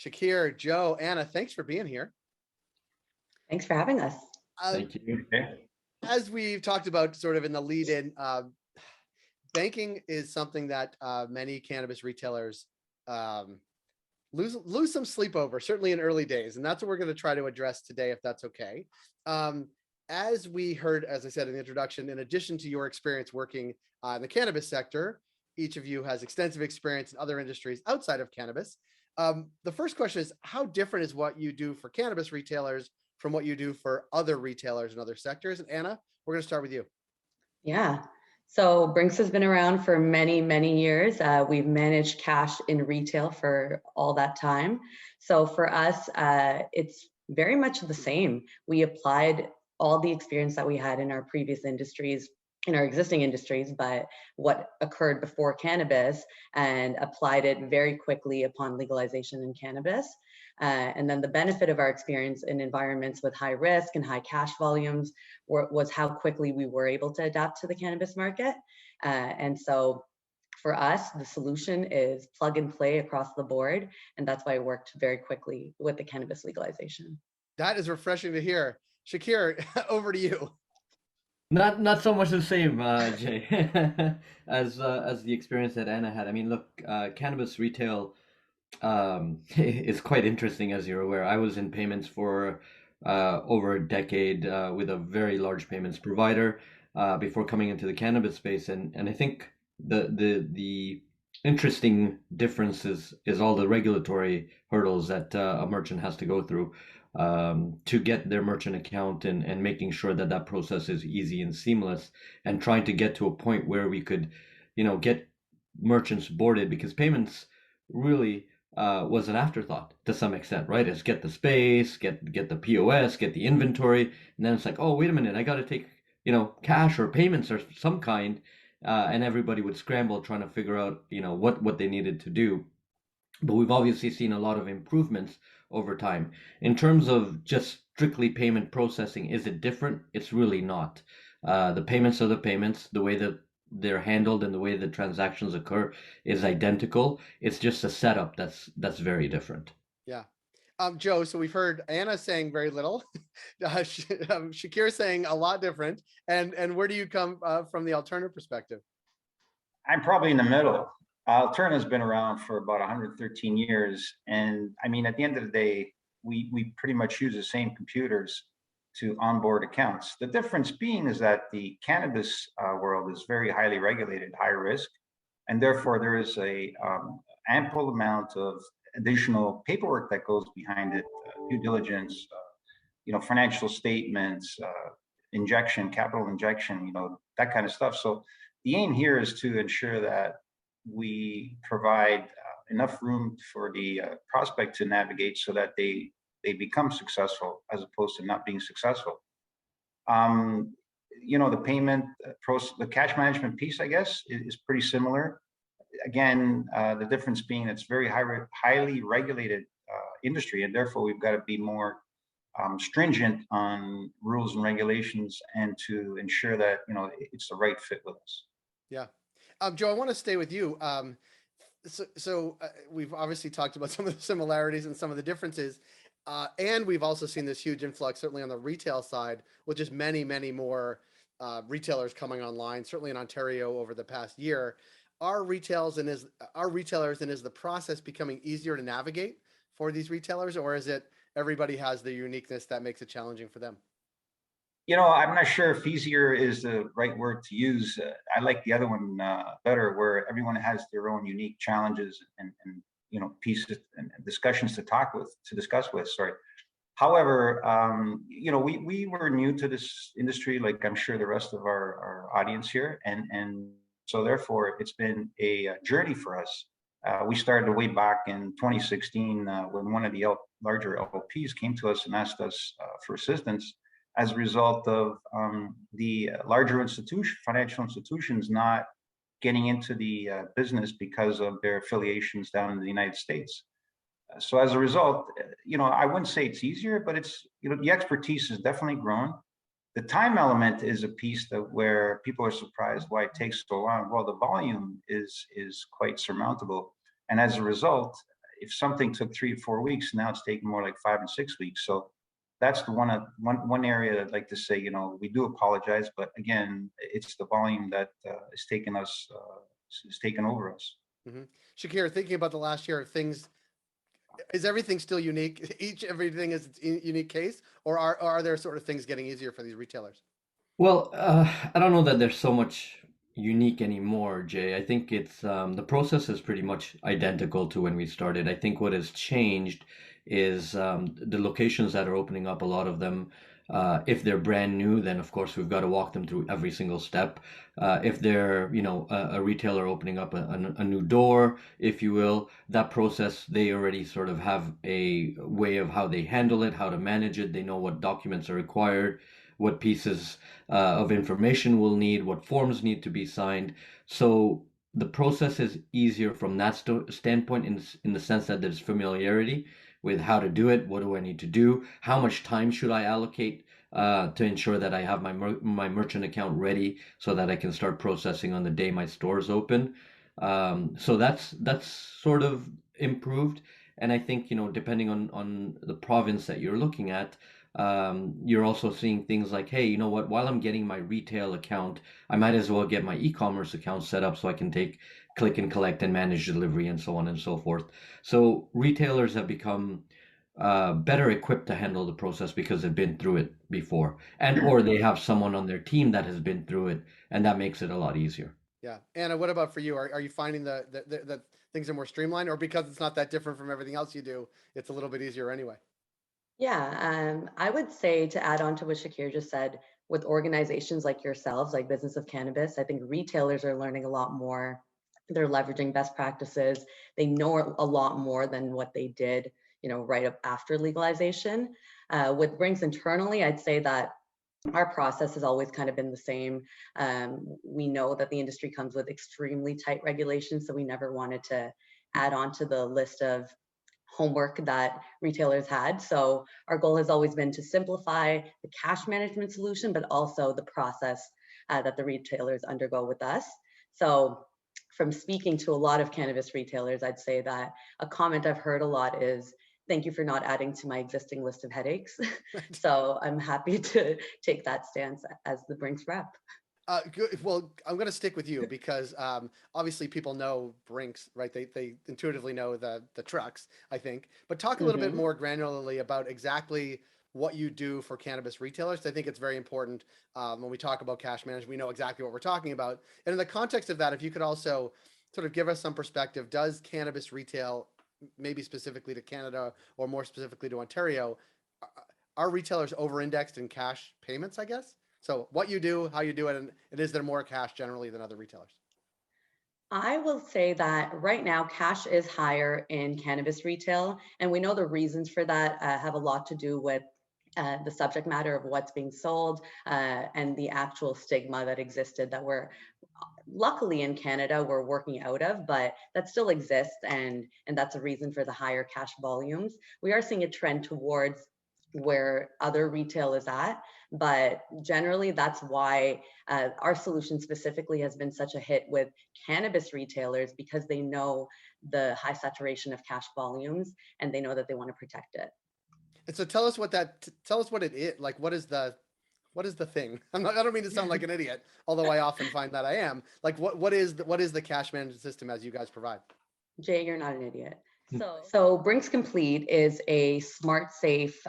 Shakir, Joe, Anna, thanks for being here. Thanks for having us. Thank you. As we've talked about sort of in the lead in, banking is something that many cannabis retailers lose some sleep over, certainly in early days. And that's what we're going to try to address today, if that's okay. As we heard, as I said in the introduction, in addition to your experience working in the cannabis sector, each of you has extensive experience in other industries outside of cannabis. The first question is, how different is what you do for cannabis retailers from what you do for other retailers in other sectors? And Anna, we're going to start with you. Yeah. So Brinks has been around for many, many years. We've managed cash in retail for all that time. So for us, it's very much the same. We applied all the experience that we had in our previous industries, in our existing industries, but what occurred before cannabis, and applied it very quickly upon legalization in cannabis. And then the benefit of our experience in environments with high risk and high cash volumes was how quickly we were able to adapt to the cannabis market. And so for us, the solution is plug and play across the board. And that's why it worked very quickly with the cannabis legalization. That is refreshing to hear. Shakir, over to you. Not so much the same, Jay, as the experience that Anna had. I mean, look, cannabis retail is quite interesting, as you're aware. I was in payments for over a decade with a very large payments provider before coming into the cannabis space, and I think the interesting difference is all the regulatory hurdles that a merchant has to go through to get their merchant account, and making sure that that process is easy and seamless, and trying to get to a point where we could, get merchants boarded, because payments really was an afterthought to some extent, right? Is get the space, get the POS, get the inventory, and then it's like, oh, wait a minute, I got to take cash or payments or some kind, and everybody would scramble trying to figure out what they needed to do. But we've obviously seen a lot of improvements over time. In terms of just strictly payment processing, is it different? It's really not. The payments are the payments. The way that they're handled and the way the transactions occur is identical. It's just a setup that's very different. Yeah. Joe, so we've heard Anna saying very little, Shakir saying a lot different. And where do you come from the Alterna perspective? I'm probably in the middle. Alterna has been around for about 113 years. And I mean, at the end of the day, we pretty much use the same computers to onboard accounts. The difference being is that the cannabis world is very highly regulated, high risk, and therefore there is a ample amount of additional paperwork that goes behind it, due diligence, financial statements, capital injection, that kind of stuff. So the aim here is to ensure that we provide enough room for the prospect to navigate so that they become successful as opposed to not being successful. The payment process, the cash management piece, I guess, is pretty similar. Again, the difference being it's very highly regulated industry, and therefore we've got to be more stringent on rules and regulations, and to ensure that it's the right fit with us. Yeah. Joe, I want to stay with you. So we've obviously talked about some of the similarities and some of the differences. And we've also seen this huge influx, certainly on the retail side, with just many, many more retailers coming online, certainly in Ontario over the past year. Are retailers and is the process becoming easier to navigate for these retailers, or is it everybody has the uniqueness that makes it challenging for them? I'm not sure if easier is the right word to use. I like the other one better, where everyone has their own unique challenges and pieces and discussions to discuss with. Sorry. However, we were new to this industry, like I'm sure the rest of our audience here, and so therefore it's been a journey for us. We started way back in 2016 when one of the larger LPs came to us and asked us for assistance, as a result of the larger financial institutions not getting into the business because of their affiliations down in the United States. So as a result, I wouldn't say it's easier, but it's, the expertise has definitely grown. The time element is a piece where people are surprised why it takes so long. Well, the volume is quite surmountable. And as a result, if something took 3 to 4 weeks, now it's taking more like 5 and 6 weeks. So that's the one area I'd like to say, we do apologize, but again, it's the volume that is taking over us. Mm-hmm. Shakir, thinking about the last year, is everything still unique? Everything is its unique case, or are there sort of things getting easier for these retailers? Well, I don't know that there's so much unique anymore, Jay. I think it's the process is pretty much identical to when we started. I think what has changed is the locations that are opening up, a lot of them, if they're brand new, then of course we've got to walk them through every single step. If they're, a retailer opening up a new door, if you will, that process, they already sort of have a way of how they handle it, how to manage it. They know what documents are required, what pieces of information we'll need, what forms need to be signed. So the process is easier from that standpoint in the sense that there's familiarity with how to do it. What do I need to do? How much time should I allocate to ensure that I have my merchant account ready so that I can start processing on the day my store's open? So that's sort of improved. And I think, depending on the province that you're looking at, you're also seeing things like, hey, you know what, while I'm getting my retail account, I might as well get my e-commerce account set up so I can take click and collect and manage delivery and so on and so forth. So retailers have become better equipped to handle the process because they've been through it before, and or they have someone on their team that has been through it, and that makes it a lot easier. Yeah. Anna, what about for you? Are you finding that things are more streamlined, or because it's not that different from everything else you do, it's a little bit easier anyway? Yeah, I would say, to add on to what Shakir just said, with organizations like yourselves, like Business of Cannabis, I think retailers are learning a lot more. They're leveraging best practices. They know a lot more than what they did, right up after legalization. With Brinks internally, I'd say that our process has always kind of been the same. We know that the industry comes with extremely tight regulations, so we never wanted to add on to the list of homework that retailers had. So our goal has always been to simplify the cash management solution, but also the process that the retailers undergo with us. So from speaking to a lot of cannabis retailers, I'd say that a comment I've heard a lot is, thank you for not adding to my existing list of headaches. So I'm happy to take that stance as the Brinks rep. Good. Well, I'm going to stick with you because obviously people know Brinks, right? They intuitively know the trucks, I think. But talk a little bit more granularly about exactly what you do for cannabis retailers. I think it's very important when we talk about cash management, we know exactly what we're talking about. And in the context of that, if you could also sort of give us some perspective, does cannabis retail, maybe specifically to Canada or more specifically to Ontario, are retailers over-indexed in cash payments, I guess? So what you do, how you do it, and is there more cash generally than other retailers? I will say that right now cash is higher in cannabis retail, and we know the reasons for that have a lot to do with the subject matter of what's being sold and the actual stigma that existed that we're luckily in Canada we're working out of, but that still exists, and that's a reason for the higher cash volumes. We are seeing a trend towards where other retail is at, but generally that's why our solution specifically has been such a hit with cannabis retailers, because they know the high saturation of cash volumes and they know that they want to protect it. And so tell us what it is. Like, what is the thing? I don't mean to sound like an idiot, although I often find that I am. Like, what is the cash management system as you guys provide? Jay, you're not an idiot. So Brinks Complete is a smart, safe,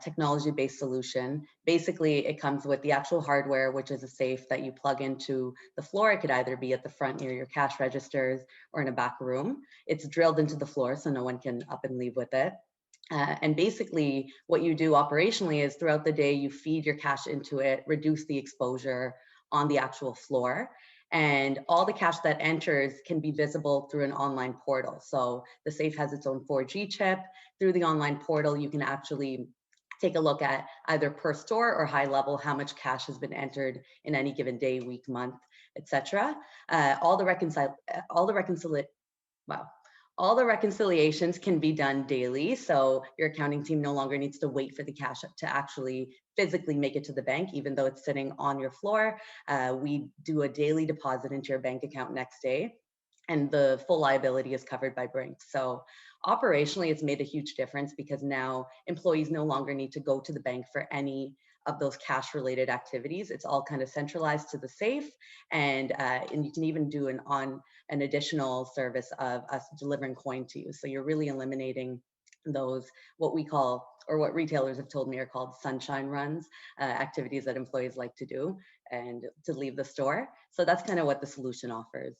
technology-based solution. Basically, it comes with the actual hardware, which is a safe that you plug into the floor. It could either be at the front near your cash registers or in a back room. It's drilled into the floor, so no one can up and leave with it. And basically, what you do operationally is throughout the day, you feed your cash into it, reduce the exposure on the actual floor. And all the cash that enters can be visible through an online portal. So the safe has its own 4G chip. Through the online portal, you can actually take a look at either per store or high level how much cash has been entered in any given day, week, month, etc. All the reconciliations can be done daily, so your accounting team no longer needs to wait for the cash to actually physically make it to the bank, even though it's sitting on your floor. We do a daily deposit into your bank account next day, and the full liability is covered by Brink. So operationally, it's made a huge difference because now employees no longer need to go to the bank for any of those cash related activities. It's all kind of centralized to the safe, and you can even do an additional service of us delivering coin to you. So you're really eliminating those, what we call, or what retailers have told me are called sunshine runs, activities that employees like to do and to leave the store. So that's kind of what the solution offers.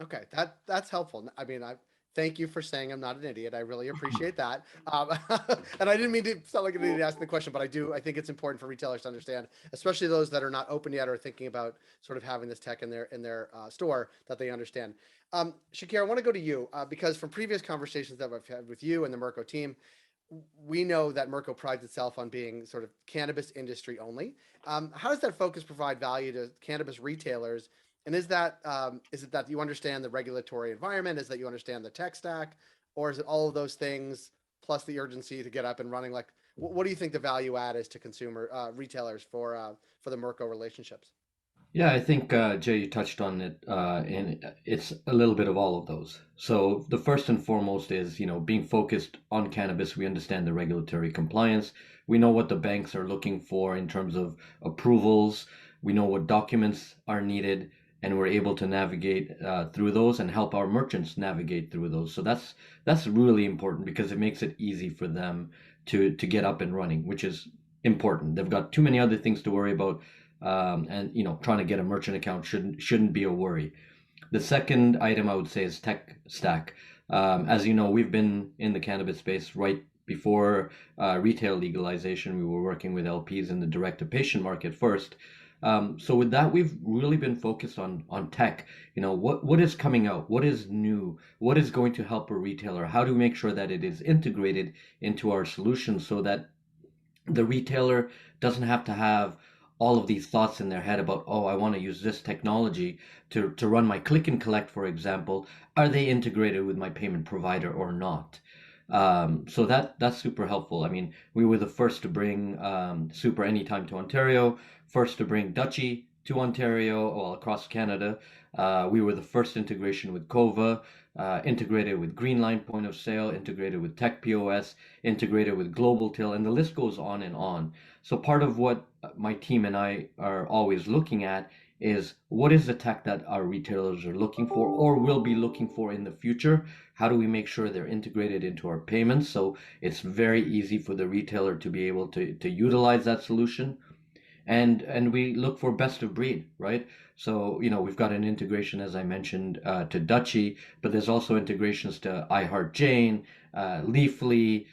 Okay, that's helpful. I mean, I thank you for saying I'm not an idiot. I really appreciate that. And I didn't mean to sound like an idiot asking the question, but I think it's important for retailers to understand, especially those that are not open yet or thinking about sort of having this tech in their store, that they understand. Shakir, I want to go to you because from previous conversations that I've had with you and the Merrco team, we know that Merrco prides itself on being sort of cannabis industry only. How does that focus provide value to cannabis retailers? And is it that you understand the regulatory environment? Is that you understand the tech stack, or is it all of those things plus the urgency to get up and running? Like, what do you think the value add is to consumer retailers for the Merrco relationships? Yeah, I think Jay, you touched on it, and it's a little bit of all of those. So the first and foremost is, being focused on cannabis. We understand the regulatory compliance. We know what the banks are looking for in terms of approvals. We know what documents are needed, and we're able to navigate through those and help our merchants navigate through those. So that's really important because it makes it easy for them to get up and running, which is important. They've got too many other things to worry about, and trying to get a merchant account shouldn't be a worry. The second item I would say is tech stack. As you know, we've been in the cannabis space right before retail legalization. We were working with LPs in the direct to patient market first. So with that, we've really been focused on tech. What is coming out? What is new? What is going to help a retailer? How do we make sure that it is integrated into our solution so that the retailer doesn't have to have all of these thoughts in their head about, oh, I want to use this technology to run my click and collect, for example. Are they integrated with my payment provider or not? So that's super helpful. I mean, we were the first to bring Super Anytime to Ontario, first to bring Dutchie to Ontario, well, across Canada. We were the first integration with Cova, integrated with Greenline point of sale, integrated with Tech POS, integrated with Global Till, and the list goes on and on. So part of what my team and I are always looking at is what is the tech that our retailers are looking for or will be looking for in the future? How do we make sure they're integrated into our payments so it's very easy for the retailer to be able to utilize that solution? And we look for best of breed, right? So we've got an integration, as I mentioned, to Dutchie, but there's also integrations to iHeart Jane, Leafly,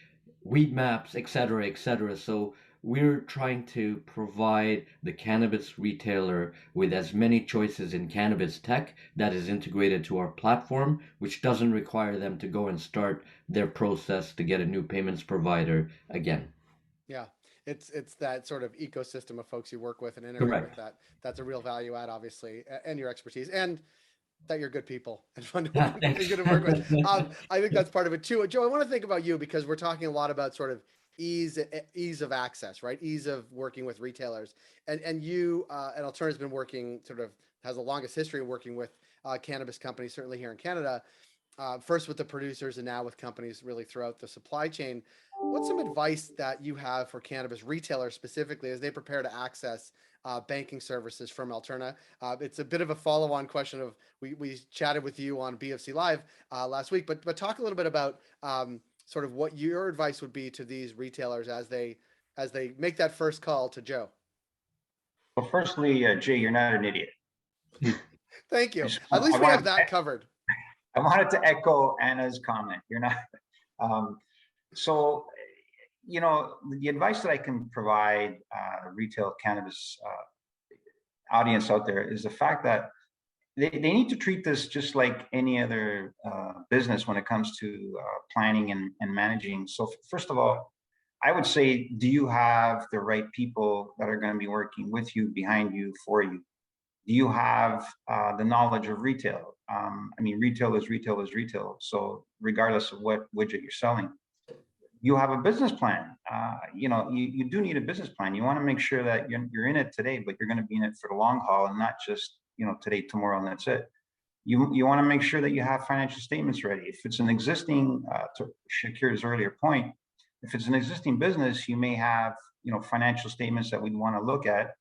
Weed Maps, et cetera, et cetera. So we're trying to provide the cannabis retailer with as many choices in cannabis tech that is integrated to our platform, which doesn't require them to go and start their process to get a new payments provider again. Yeah, it's that sort of ecosystem of folks you work with and integrate Correct. with that. That's a real value add, obviously, and your expertise, and that you're good people and fun to work, and good to work with. I think that's part of it too. Joe, I want to think about you because we're talking a lot about sort of ease of access, right? Ease of working with retailers, and you and Alterna has been working has the longest history of working with cannabis companies, certainly here in Canada. First with the producers and now with companies really throughout the supply chain. What's some advice that you have for cannabis retailers specifically as they prepare to access banking services from Alterna? It's a bit of a follow-on question of we chatted with you on BFC Live last week, but talk a little bit about sort of what your advice would be to these retailers as they make that first call to Joe. Well, firstly, Jay, you're not an idiot. Thank you. At least we have that covered. I wanted to echo Anna's comment. You're not. So, the advice that I can provide retail cannabis audience out there is the fact that they need to treat this just like any other business when it comes to planning and managing. So first of all, I would say, do you have the right people that are going to be working with you, behind you, for you? Do you have the knowledge of retail? Retail is retail. So regardless of what widget you're selling, you have a business plan. You do need a business plan. You want to make sure that you're in it today, but you're going to be in it for the long haul and not just, today, tomorrow, and that's it. you want to make sure that you have financial statements ready. If it's an existing, to Shakir's earlier point, if it's an existing business, you may have, financial statements that we'd want to look at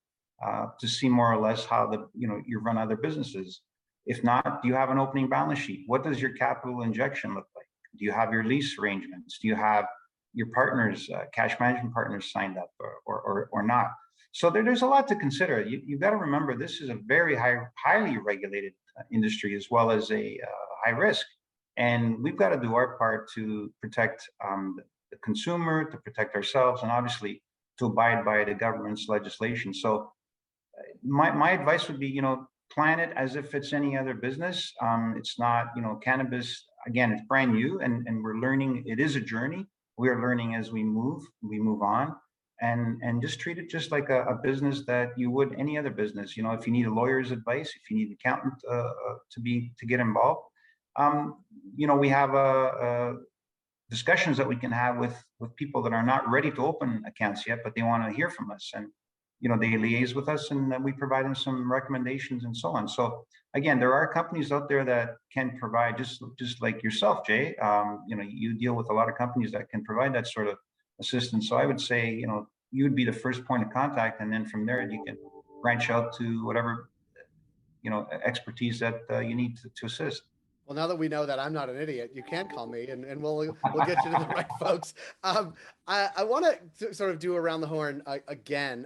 to see more or less how you run other businesses. If not, do you have an opening balance sheet? What does your capital injection look like? Do you have your lease arrangements? Do you have your partners, cash management partners signed up or not? So there's a lot to consider. You've got to remember, this is a very highly regulated industry, as well as a high risk. And we've got to do our part to protect the consumer, to protect ourselves, and obviously to abide by the government's legislation. So my advice would be, plan it as if it's any other business. It's not, cannabis, again, it's brand new, and we're learning. It is a journey. We are learning as we move on, and just treat it just like a business that you would any other business. If you need a lawyer's advice, if you need an accountant to get involved, we have discussions that we can have with people that are not ready to open accounts yet, but they want to hear from us, and they liaise with us, and then we provide them some recommendations and so on. So again, there are companies out there that can provide, just like yourself, Jay. You deal with a lot of companies that can provide that sort of assistance. So I would say, you would be the first point of contact, and then from there you can branch out to whatever expertise that you need to assist. Well, now that we know that I'm not an idiot, you can call me, and we'll get you to the right folks. I want to sort of do around the horn again,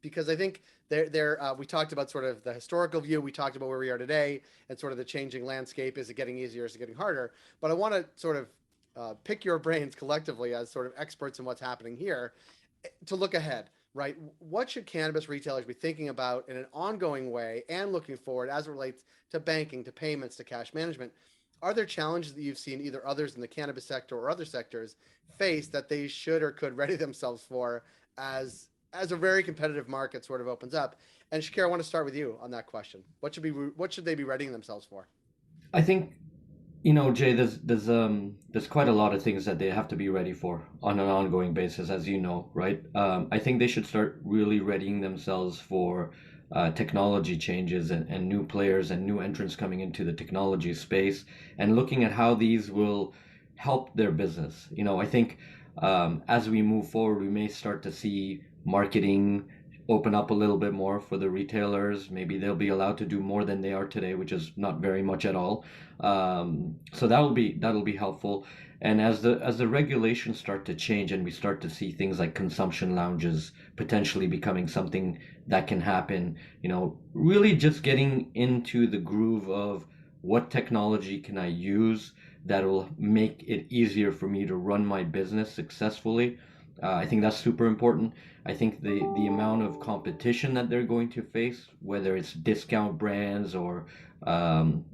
because I think we talked about sort of the historical view. We talked about where we are today and sort of the changing landscape. Is it getting easier? Is it getting harder? But I want to sort of pick your brains collectively as sort of experts in what's happening here to look ahead. Right? What should cannabis retailers be thinking about in an ongoing way and looking forward as it relates to banking, to payments, to cash management? Are there challenges that you've seen either others in the cannabis sector or other sectors face that they should or could ready themselves for as a very competitive market sort of opens up? And Shakir, I want to start with you on that question. What should they be readying themselves for? I think, Jay, there's quite a lot of things that they have to be ready for on an ongoing basis, as you know, right? I think they should start really readying themselves for technology changes and new players and new entrants coming into the technology space, and looking at how these will help their business. I think as we move forward, we may start to see marketing open up a little bit more for the retailers. Maybe they'll be allowed to do more than they are today, which is not very much at all. So that'll be helpful. And as the regulations start to change and we start to see things like consumption lounges potentially becoming something that can happen, really just getting into the groove of what technology can I use that will make it easier for me to run my business successfully. I think that's super important. I think the amount of competition that they're going to face, whether it's discount brands or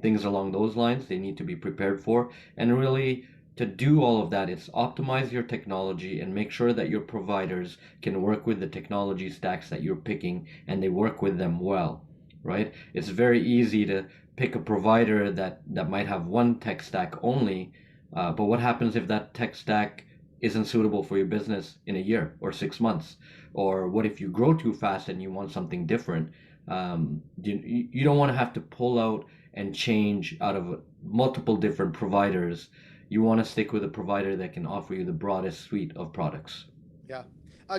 things along those lines, they need to be prepared for. And really, to do all of that, it's optimize your technology and make sure that your providers can work with the technology stacks that you're picking, and they work with them well, right? It's very easy to pick a provider that might have one tech stack only, but what happens if that tech stack isn't suitable for your business in a year or 6 months? Or what if you grow too fast and you want something different? You don't want to have to pull out and change out of multiple different providers. You want to stick with a provider that can offer you the broadest suite of products. Yeah.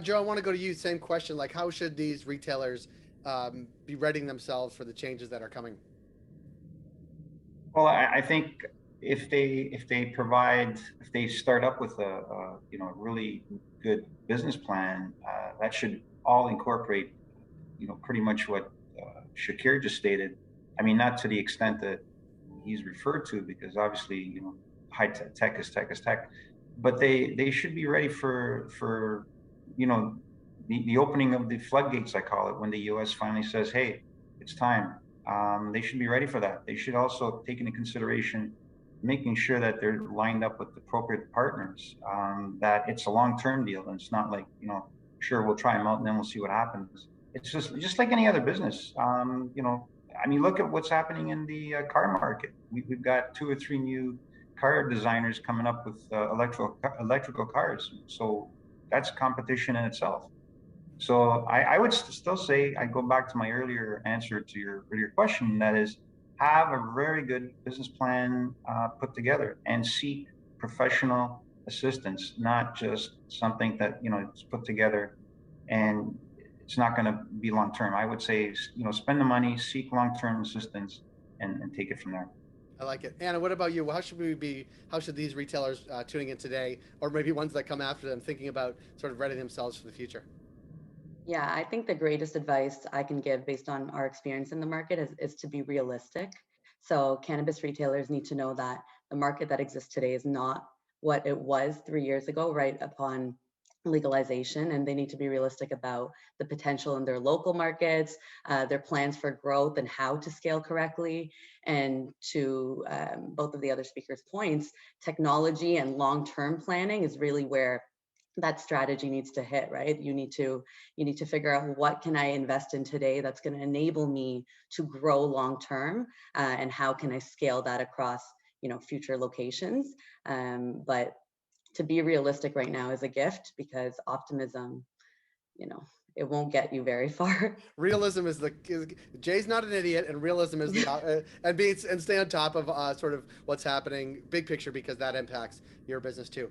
Joe, I want to go to you. Same question. Like, how should these retailers be readying themselves for the changes that are coming? Well, I think if they start up with a really good business plan, that should all incorporate pretty much what Shakir just stated. I mean, not to the extent that he's referred to, because obviously high tech is tech, but they should be ready for the opening of the floodgates, I call it, when the U.S. finally says, hey, it's time. They should be ready for that. They should also take into consideration making sure that they're lined up with appropriate partners, that it's a long-term deal, and it's not like, sure, we'll try them out and then we'll see what happens. It's just like any other business. I mean, look at what's happening in the car market. We've got 2 or 3 new car designers coming up with electrical cars. So that's competition in itself. So I would still say, I go back to my earlier answer to your question, that is, have a very good business plan put together and seek professional assistance, not just something that, you know, it's put together and it's not going to be long term. I would say, you know, spend the money, seek long term assistance, and take it from there. I like it. Anna, what about you? How should these retailers tuning in today, or maybe ones that come after them, thinking about sort of readying themselves for the future? Yeah, I think the greatest advice I can give based on our experience in the market is to be realistic. So cannabis retailers need to know that the market that exists today is not what it was 3 years ago, right upon legalization, and they need to be realistic about the potential in their local markets, their plans for growth and how to scale correctly. And to both of the other speakers' points, technology and long-term planning is really where that strategy needs to hit, right? You need to figure out, what can I invest in today that's going to enable me to grow long term, and how can I scale that across, you know, future locations. But to be realistic right now is a gift, because optimism, you know, it won't get you very far. Realism Jay's not an idiot, and realism is and stay on top of sort of what's happening big picture, because that impacts your business too.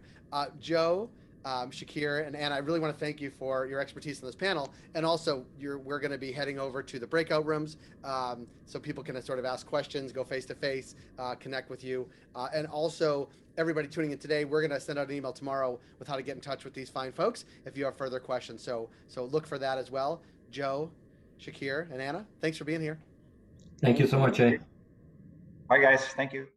Joe, Shakir, and Anna, I really want to thank you for your expertise in this panel, and also we're going to be heading over to the breakout rooms, so people can sort of ask questions, go face to face, connect with you, and also everybody tuning in today, we're going to send out an email tomorrow with how to get in touch with these fine folks if you have further questions. So look for that as well. Joe, Shakir, and Anna, thanks for being here. Thank you so much, Jay. Bye, guys. Thank you.